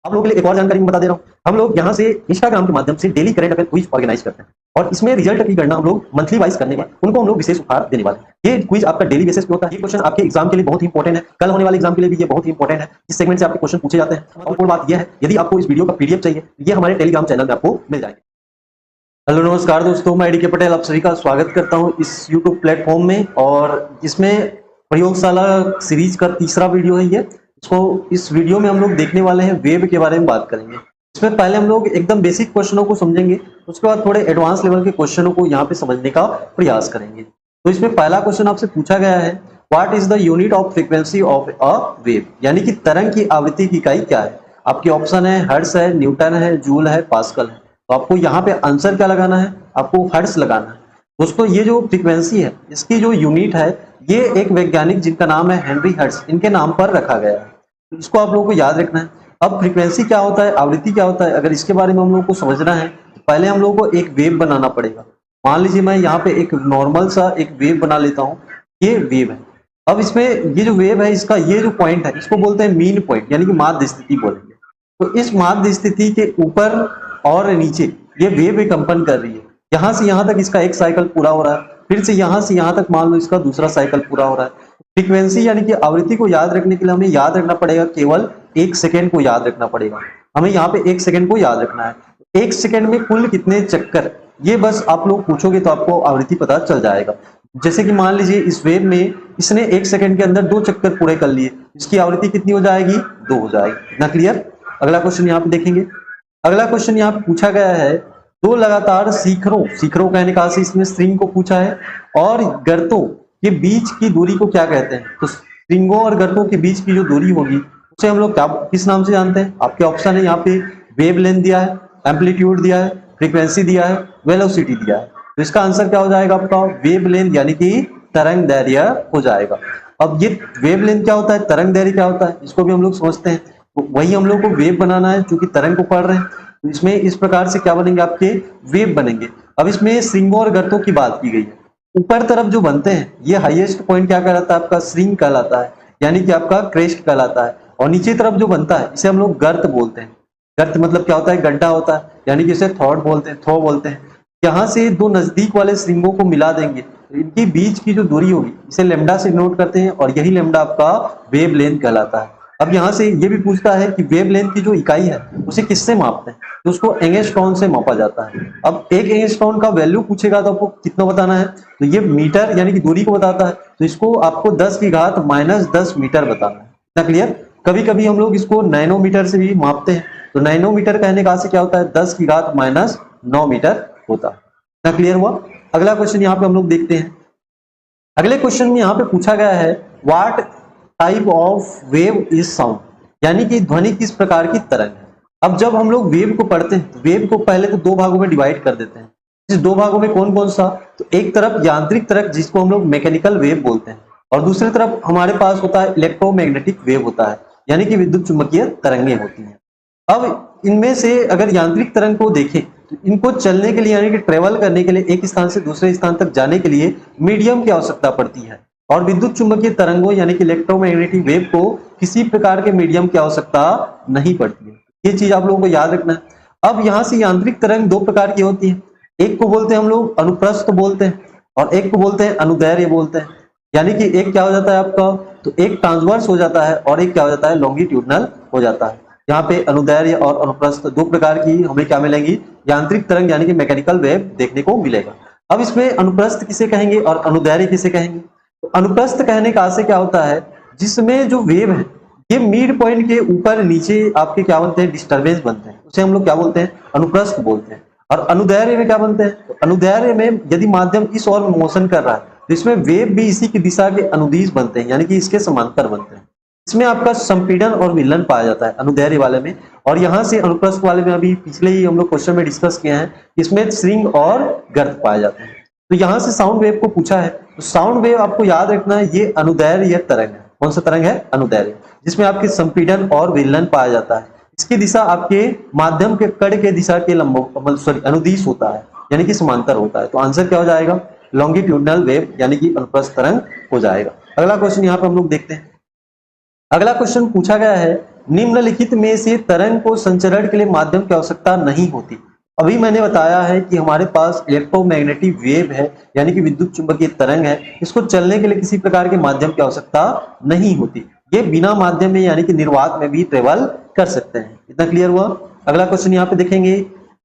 आप लोगों के लिए एक और जानकारी मैं बता दे रहा हूँ। हम लोग यहाँ से इंस्टाग्राम के माध्यम से daily current affair quiz organise करते हैं और इसमें रिजल्ट की गणना हम लोग मंथली वाइज करने वाले, उनको हम लोग विशेष उपहार देने वाले हैं। ये क्विज आपका डेली बेसिस पे होता है। ये क्वेश्चन आपके एग्जाम के लिए बहुत ही इंपॉर्टेंट है, कल होने वाले एग्जाम के लिए भी ये बहुत ही इंपॉर्टेंट है। इस सेगमेंट से आपके क्वेश्चन पूछे जाते हैं। और बात यह है, यदि आपको इस वीडियो का पीडीएफ चाहिए, ये हमारे टेलीग्राम चैनल में आपको मिल जाएंगे। हेलो नमस्कार दोस्तों, मैं डीके पटेल आप सभी का स्वागत करता हूं इस यूट्यूब प्लेटफॉर्म में। और इसमें प्रयोगशाला सीरीज का तीसरा वीडियो है ये। इस वीडियो में हम लोग देखने वाले हैं वेब के बारे में बात करेंगे। इसमें पहले हम लोग एकदम बेसिक क्वेश्चनों को समझेंगे, उसके बाद थोड़े एडवांस लेवल के क्वेश्चनों को यहाँ पे समझने का प्रयास करेंगे। तो इसमें पहला क्वेश्चन आपसे पूछा गया है, what is the unit of frequency of a wave, यानी कि तरंग की आवृत्ति की इकाई क्या है। आपके ऑप्शन है हर्ट्ज है, न्यूटन है, जूल है, पास्कल है। तो आपको यहाँ पे आंसर क्या लगाना है, आपको हर्ट्ज लगाना है। दोस्तों ये जो फ्रीक्वेंसी है, इसकी जो यूनिट है, ये एक वैज्ञानिक जिनका नाम है हेनरी हर्ट्ज, इनके नाम पर रखा गया है। तो इसको आप लोगों को याद रखना है। अब फ्रीक्वेंसी क्या होता है, आवृत्ति क्या होता है, अगर इसके बारे में हम लोग को समझना है तो पहले हम लोग को एक वेव बनाना पड़ेगा। मान लीजिए मैं यहाँ पे एक नॉर्मल सा एक वेव बना लेता हूँ, ये वेव है। अब इसमें ये जो वेव है, इसका ये जो पॉइंट है, इसको बोलते हैं मीन पॉइंट, यानी कि माध्य स्थिति बोलेंगे। तो इस माध्य स्थिति के ऊपर और नीचे ये वेव कंपन कर रही है। यहाँ से यहाँ तक इसका एक साइकिल पूरा हो रहा है, फिर से यहाँ तक मान लो इसका दूसरा साइकिल पूरा हो रहा है। फ्रीक्वेंसी यानी कि आवृत्ति को याद रखने के लिए हमें याद रखना पड़ेगा, केवल 1 सेकेंड को याद रखना पड़ेगा। हमें यहाँ पे 1 सेकेंड को याद रखना है। 1 सेकेंड में कुल कितने चक्कर, ये बस आप लोग पूछोगे तो आपको आवृत्ति पता चल जाएगा। जैसे कि मान लीजिए इस वेव में इसने 1 सेकेंड के अंदर 2 चक्कर पूरे कर लिए, इसकी आवृत्ति कितनी हो जाएगी, 2 हो जाएगी। इतना क्लियर। अगला क्वेश्चन यहाँ पे देखेंगे। अगला क्वेश्चन यहाँ पे पूछा गया है, दो लगातार शिखरों कहने का से इसमें स्ट्रिंग को पूछा है, और गर्तों के बीच की दूरी को क्या कहते हैं। तो स्ट्रिंगों और गर्तों के बीच की जो दूरी होगी उसे हम लोग क्या किस नाम से जानते हैं। आपके ऑप्शन है यहाँ पे वेव लेंथ दिया है, एम्पलीट्यूड दिया है, फ्रीक्वेंसी दिया है, वेलोसिटी दिया है। तो इसका आंसर क्या हो जाएगा आपका, वेव लेंथ यानी कि तरंग दैर्घ्य हो जाएगा। अब ये वेव लेंथ क्या होता है, तरंग दैर्घ्य क्या होता है, इसको भी हम लोग समझते हैं। तो वही हम लोग को वेव बनाना है, क्योंकि तरंग को पढ़ रहे हैं। तो इसमें इस प्रकार से क्या बनेंगे, आपके वेव बनेंगे। अब इसमें श्रृंगों और गर्तों की बात की गई है। ऊपर तरफ जो बनते हैं, ये हाईएस्ट पॉइंट क्या कहलाता है, आपका श्रृंग कहलाता है, यानी कि आपका क्रेस्ट कहलाता है। और नीचे तरफ जो बनता है, इसे हम लोग गर्त बोलते हैं। गर्त मतलब क्या होता है, गड्ढा होता है, यानी कि इसे थ्रो बोलते हैं। यहाँ से दो नजदीक वाले श्रृंगों को मिला देंगे, तो इनके बीच की जो दूरी होगी इसे लेमडा से नोट करते हैं, और यही लेमडा आपका वेव लेंथ कहलाता है। अब यहाँ से ये भी पूछता है कि वेव लेंथ की जो इकाई है उसे किससे मापते हैं, तो उसको एंगस्ट्रॉन से मापा जाता है। अब एक एंगस्ट्रॉन का वैल्यू पूछेगा तो आपको कितना बताना है, तो ये मीटर यानी कि दूरी को बताता है। तो इसको आपको 10 की घात -10 मीटर बताना है। इतना क्लियर। कभी कभी हम लोग इसको नैनोमीटर से भी मापते हैं। तो नैनोमीटर कहने का से क्या होता है, 10 की घात -9 मीटर होता है। इतना क्लियर हुआ। अगला क्वेश्चन यहाँ पे हम लोग देखते हैं। अगले क्वेश्चन में यहाँ पे पूछा गया है, what type of wave is sound, यानी कि ध्वनि किस प्रकार की तरंग है। अब जब हम लोग वेव को पढ़ते हैं, तो वेव को पहले तो 2 भागों में डिवाइड कर देते हैं। इस 2 भागों में कौन कौन सा, तो एक तरफ यांत्रिक तरंग जिसको हम लोग मैकेनिकल वेव बोलते हैं, और दूसरी तरफ हमारे पास होता है इलेक्ट्रोमैग्नेटिक वेव होता है, यानी कि विद्युत चुंबकीय तरंगें होती हैं। अब इनमें से अगर यांत्रिक तरंग को देखें, तो इनको चलने के लिए यानी कि ट्रेवल करने के लिए, एक स्थान से दूसरे स्थान तक जाने के लिए मीडियम की आवश्यकता पड़ती है। और विद्युत चुंबकीय तरंगों यानी कि इलेक्ट्रोमैग्नेटिक वेव को किसी प्रकार के मीडियम की आवश्यकता नहीं पड़ती है। ये चीज आप लोगों को याद रखना है। अब यहाँ से यांत्रिक तरंग 2 प्रकार की होती है। एक को बोलते हैं हम लोग अनुप्रस्थ बोलते हैं, और एक को बोलते हैं अनुदैर्घ्य बोलते हैं। यानी कि एक क्या हो जाता है आपका, तो एक ट्रांसवर्स हो जाता है, और एक क्या हो जाता है, लॉन्गिट्यूडनल हो जाता है। यहाँ पे अनुदैर्घ्य और अनुप्रस्थ 2 प्रकार की हमें क्या मिलेंगी, यांत्रिक तरंग यानी कि मैकेनिकल वेव देखने को मिलेगा। अब इसमें अनुप्रस्थ किसे कहेंगे और अनुदैर्घ्य किसे कहेंगे। तो अनुप्रस्थ कहने का से क्या होता है, जिसमें जो वेव है ये मिड पॉइंट के ऊपर नीचे आपके क्या बनते हैं, डिस्टरबेंस बनते हैं, उसे हम लोग क्या बोलते हैं, अनुप्रस्थ बोलते हैं। और अनुदैर्घ्य में क्या बनते हैं, तो अनुदैर्घ्य में यदि माध्यम इस ओर मोशन कर रहा है, तो इसमें वेव भी इसी की दिशा के अनुदिश बनते हैं, यानी कि इसके समांतर बनते हैं। इसमें आपका संपीड़न और विलयन पाया जाता है अनुदैर्घ्य वाले में। और यहाँ से अनुप्रस्थ वाले में अभी पिछले ही हम लोग क्वेश्चन में डिस्कस किए हैं, इसमें श्रृंग और गर्त पाए जाते हैं। तो यहाँ से साउंड वेव को पूछा है, तो साउंड वेव आपको याद रखना है, ये अनुदैर्घ्य तरंग है। कौन सा तरंग है, अनुदैर्घ्य, जिसमें आपके संपीड़न और विलयन पाया जाता है। इसकी दिशा आपके माध्यम के कण के दिशा के अनुदिश होता है, यानी कि समांतर होता है। तो आंसर क्या हो जाएगा, लॉन्गिट्यूडनल वेव यानी कि अनुप्रस्थ तरंग हो जाएगा। अगला क्वेश्चन यहाँ पे हम लोग देखते हैं। अगला क्वेश्चन पूछा गया है, निम्नलिखित में से तरंग को संचरण के लिए माध्यम की आवश्यकता नहीं होती। अभी मैंने बताया है कि हमारे पास इलेक्ट्रोमैग्नेटिक वेव है, यानी कि विद्युत चुंबकीय तरंग है, इसको चलने के लिए किसी प्रकार के माध्यम की आवश्यकता नहीं होती। ये बिना माध्यम में यानी कि निर्वात में भी ट्रेवल कर सकते हैं। इतना क्लियर हुआ। अगला क्वेश्चन यहाँ पे देखेंगे,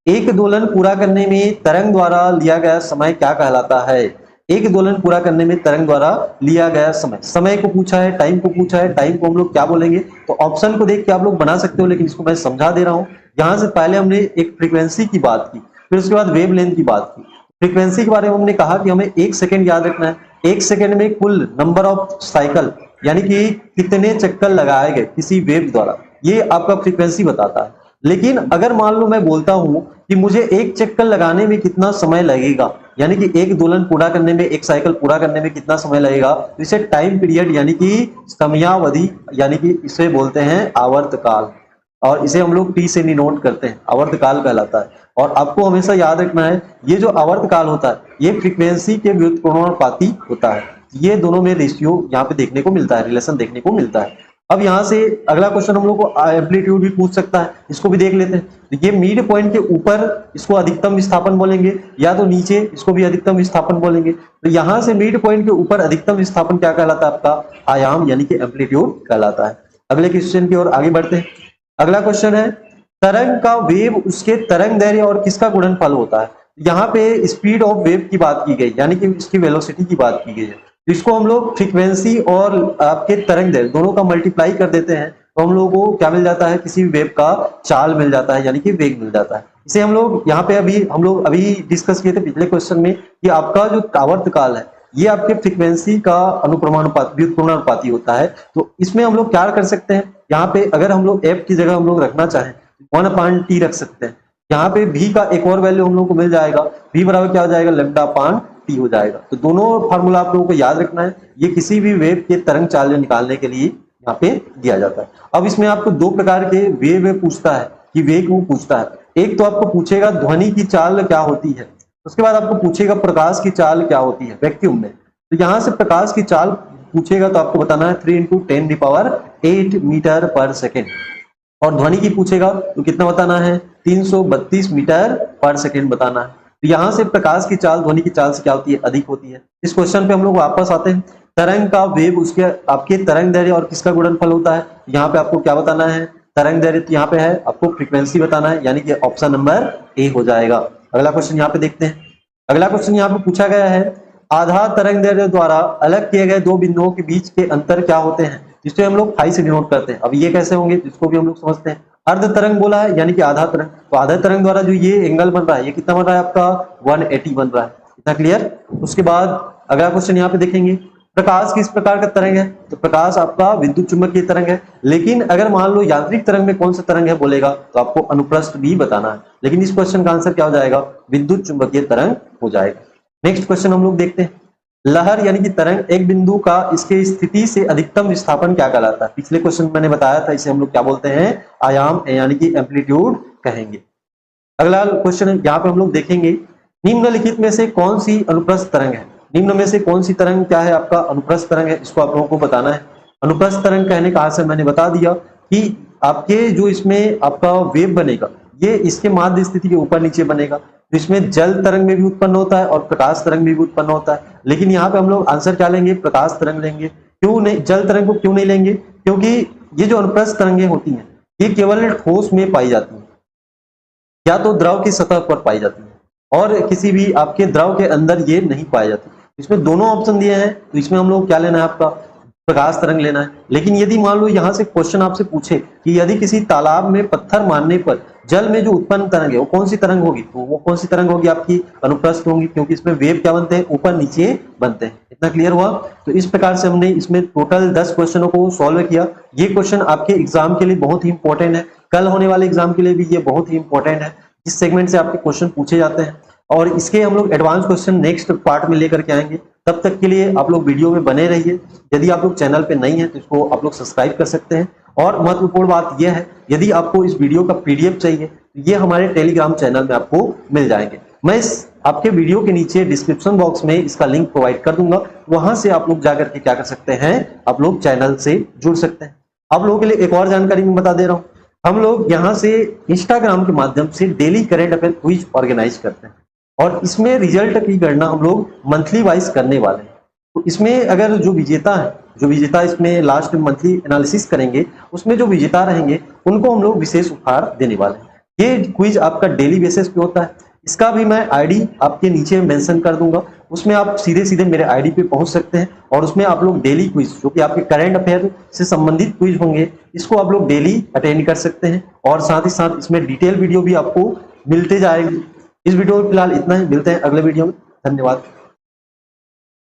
एक दोलन पूरा करने में तरंग द्वारा लिया गया समय क्या कहलाता है? एक दोलन पूरा करने में तरंग द्वारा लिया गया समय, समय को पूछा है, टाइम को पूछा है। टाइम को हम लोग क्या बोलेंगे? तो ऑप्शन को देख के आप लोग बना सकते हो, लेकिन इसको मैं समझा दे रहा हूं। यहां से पहले हमने एक फ्रीक्वेंसी की बात की, फिर उसके बाद वेवलेंथ की बात की। फ्रीक्वेंसी के बारे में हमने कहा कि हमें 1 सेकंड याद रखना है। 1 सेकंड में कुल नंबर ऑफ साइकिल, यानी कि कितने चक्कर लगाए गए किसी वेव द्वारा, ये आपका फ्रीक्वेंसी बताता है। लेकिन अगर मान लो मैं बोलता हूं कि मुझे एक चक्कर लगाने में कितना समय लगेगा, यानी कि एक दोलन पूरा करने में, एक साइकिल पूरा करने में कितना समय लगेगा, तो इसे टाइम पीरियड यानी कि समयावधि, यानी कि इसे बोलते हैं आवर्तकाल, और इसे हम लोग टी से डिनोट करते हैं, आवर्तकाल कहलाता है। और आपको हमेशा याद रखना है, ये जो आवर्तकाल होता है ये फ्रीक्वेंसी के व्युत्क्रमणानुपाती होता है। ये दोनों में रेशियो यहाँ पे देखने को मिलता है, रिलेशन देखने को मिलता है। अब यहाँ से अगला क्वेश्चन हम लोग को एम्पलीट्यूड भी पूछ सकता है, इसको भी देख लेते हैं। तो ये मिड पॉइंट के ऊपर इसको अधिकतम विस्थापन बोलेंगे, या तो नीचे इसको भी अधिकतम विस्थापन बोलेंगे। तो यहाँ से मिड पॉइंट के ऊपर अधिकतम विस्थापन क्या कहलाता है? आपका आयाम यानी कि एम्पलीट्यूड कहलाता है। अगले क्वेश्चन की ओर आगे बढ़ते हैं। अगला क्वेश्चन है, तरंग का वेव उसके तरंग दैर्घ्य और किसका गुणनफल होता है? यहाँ पे स्पीड ऑफ वेव की बात की गई, यानी कि इसकी वेलोसिटी की बात की गई है। इसको हम लोग फ्रीक्वेंसी और आपके तरंग दैर्घ्य दोनों का मल्टीप्लाई कर देते हैं, तो हम लोगों को क्या मिल जाता है? किसी भी वेव का चाल मिल जाता है, यानी कि वेग मिल जाता है। इसे हम लोग यहाँ पे हम लोग अभी डिस्कस किए थे पिछले क्वेश्चन में कि आपका जो आवर्तकाल है ये आपके फ्रीक्वेंसी का अनुक्रमानुपात, व्युत्क्रमणानुपाती होता है। तो इसमें हम लोग क्या कर सकते हैं, यहाँ पे अगर हम लोग एफ की जगह हम लोग रखना चाहें 1/t रख सकते हैं। यहाँ पे v का एक और वैल्यू हम लोग को मिल जाएगा, v बराबर क्या हो जाएगा? λ/t हो जाएगा। तो दोनों फार्मूला आप लोगों को याद रखना है। ये किसी भी वेव के तरंग चाल निकालने के लिए यहाँ पे दिया जाता है। अब इसमें आपको दो प्रकार के वेव पूछता है कि वेग वो पूछता है। एक तो आपको पूछेगा ध्वनि की चाल क्या होती है, उसके बाद आपको पूछेगा प्रकाश की चाल क्या होती है वैक्यूम में। तो यहाँ से प्रकाश की चाल पूछेगा तो आपको बताना है 3 × 10⁸ मीटर पर सेकेंड, और ध्वनि की पूछेगा तो कितना बताना है? 332 मीटर पर सेकेंड बताना है। तो यहाँ से प्रकाश की चाल ध्वनि की चाल से क्या होती है? अधिक होती है। इस क्वेश्चन पे हम लोग वापस आते हैं। तरंग का वेव उसके आपके तरंग दैर्घ्य और किसका गुणनफल होता है? यहाँ पे आपको क्या बताना है? तरंग दैर्घ्य यहाँ पे है, आपको फ्रीक्वेंसी बताना है, यानी कि ऑप्शन नंबर ए हो जाएगा। अगला क्वेश्चन यहाँ पे देखते हैं। अगला क्वेश्चन यहाँ पे पूछा गया है, आधा तरंग दैर्घ्य द्वारा अलग किए गए दो बिंदुओं के बीच के अंतर क्या होते हैं? जिससे हम लोग फाई से डिनोट करते हैं। अब ये कैसे होंगे इसको भी हम लोग समझते हैं। अर्ध तरंग बोला है, यानी कि आधा तरंग, तो आधा तरंग द्वारा जो ये एंगल बन रहा है ये कितना बन रहा है? आपका 180 बन रहा है। इतना क्लियर? उसके बाद अगला क्वेश्चन यहाँ पे देखेंगे, प्रकाश किस प्रकार का तरंग है? तो प्रकाश आपका विद्युत चुंबकीय तरंग है। लेकिन अगर मान लो यांत्रिक तरंग में कौन सा तरंग है बोलेगा तो आपको अनुप्रस्थ भी बताना है। लेकिन इस क्वेश्चन का आंसर क्या हो जाएगा? विद्युत चुंबकीय तरंग हो जाएगा। नेक्स्ट क्वेश्चन हम लोग देखते हैं, लहर यानी कि तरंग एक बिंदु का इसके स्थिति से अधिकतम विस्थापन क्या कहलाता है? पिछले क्वेश्चन मैंने बताया था, इसे हम लोग क्या बोलते हैं? आयाम यानी कि एम्पलीट्यूड कहेंगे। अगला क्वेश्चन यहाँ पे हम लोग देखेंगे, निम्नलिखित में से कौन सी अनुप्रस्थ तरंग है? निम्न में से कौन सी तरंग क्या है? आपका अनुप्रस्थ तरंग है। इसको आप लोगों को बताना है। अनुप्रस्थ तरंग कहने का आशय मैंने बता दिया कि आपके जो इसमें आपका वेव बनेगा ये इसके माध्य स्थिति के ऊपर नीचे बनेगा। तो इसमें जल तरंग में भी उत्पन्न होता है और प्रकाश तरंग में भी उत्पन्न होता है। लेकिन यहाँ पे हम लोग आंसर क्या लेंगे? प्रकाश तरंग लेंगे। क्यों नहीं? जल तरंग को क्यों नहीं लेंगे? क्योंकि ये जो अनुप्रस्थ तरंगें होती हैं ये केवल ठोस में पाई जाती हैं, या तो द्रव की सतह पर पाई जाती है, और किसी भी आपके द्रव के अंदर ये नहीं पाई जाती। इसमें दोनों ऑप्शन दिए हैं, तो इसमें हम लोग क्या लेना है? आपका प्रकाश तरंग लेना है। लेकिन यदि मान लो यहाँ से क्वेश्चन आपसे पूछे कि यदि किसी तालाब में पत्थर मारने पर जल में जो उत्पन्न तरंग है वो कौन सी तरंग होगी, तो वो कौन सी तरंग होगी? आपकी अनुप्रस्थ होगी, क्योंकि इसमें वेव क्या बनते हैं? ऊपर नीचे बनते हैं। इतना क्लियर हुआ? तो इस प्रकार से हमने इसमें टोटल 10 क्वेश्चनों को सॉल्व किया। ये क्वेश्चन आपके एग्जाम के लिए बहुत ही इंपॉर्टेंट है, कल होने वाले एग्जाम के लिए भी ये बहुत ही इंपॉर्टेंट है। इस सेगमेंट से आपके क्वेश्चन पूछे जाते हैं, और इसके हम लोग एडवांस क्वेश्चन नेक्स्ट पार्ट में लेकर के आएंगे। तब तक के लिए आप लोग वीडियो में बने रहिए। यदि आप लोग चैनल पे नहीं है तो इसको आप लोग सब्सक्राइब कर सकते हैं। और महत्वपूर्ण बात यह है, यदि आपको इस वीडियो का पीडीएफ चाहिए तो ये हमारे टेलीग्राम चैनल में आपको मिल जाएंगे। मैं इस आपके वीडियो के नीचे डिस्क्रिप्शन बॉक्स में इसका लिंक प्रोवाइड कर दूंगा, वहां से आप लोग जाकर के क्या कर सकते हैं? आप लोग चैनल से जुड़ सकते हैं। आप लोगों के लिए एक और जानकारी मैं बता दे रहा हूँ। हम लोग यहाँ से इंस्टाग्राम के माध्यम से daily current affair quiz organise करते हैं और इसमें रिजल्ट की गणना हम लोग मंथली वाइज करने वाले हैं। तो इसमें अगर जो विजेता इसमें लास्ट में मंथली एनालिसिस करेंगे, उसमें जो विजेता रहेंगे उनको हम लोग विशेष उपहार देने वाले हैं। ये क्विज आपका डेली बेसिस पे होता है। इसका भी मैं आईडी आपके नीचे मेंशन कर दूंगा, उसमें आप सीधे सीधे मेरे आईडी पे पहुंच सकते हैं और उसमें आप लोग डेली क्विज जो कि आपके करंट अफेयर से संबंधित क्विज होंगे, इसको आप लोग डेली अटेंड कर सकते हैं और साथ ही साथ इसमें डिटेल वीडियो भी आपको मिलते जाएंगे। इस वीडियो में फिलहाल इतना ही, मिलते हैं अगले वीडियो में। धन्यवाद।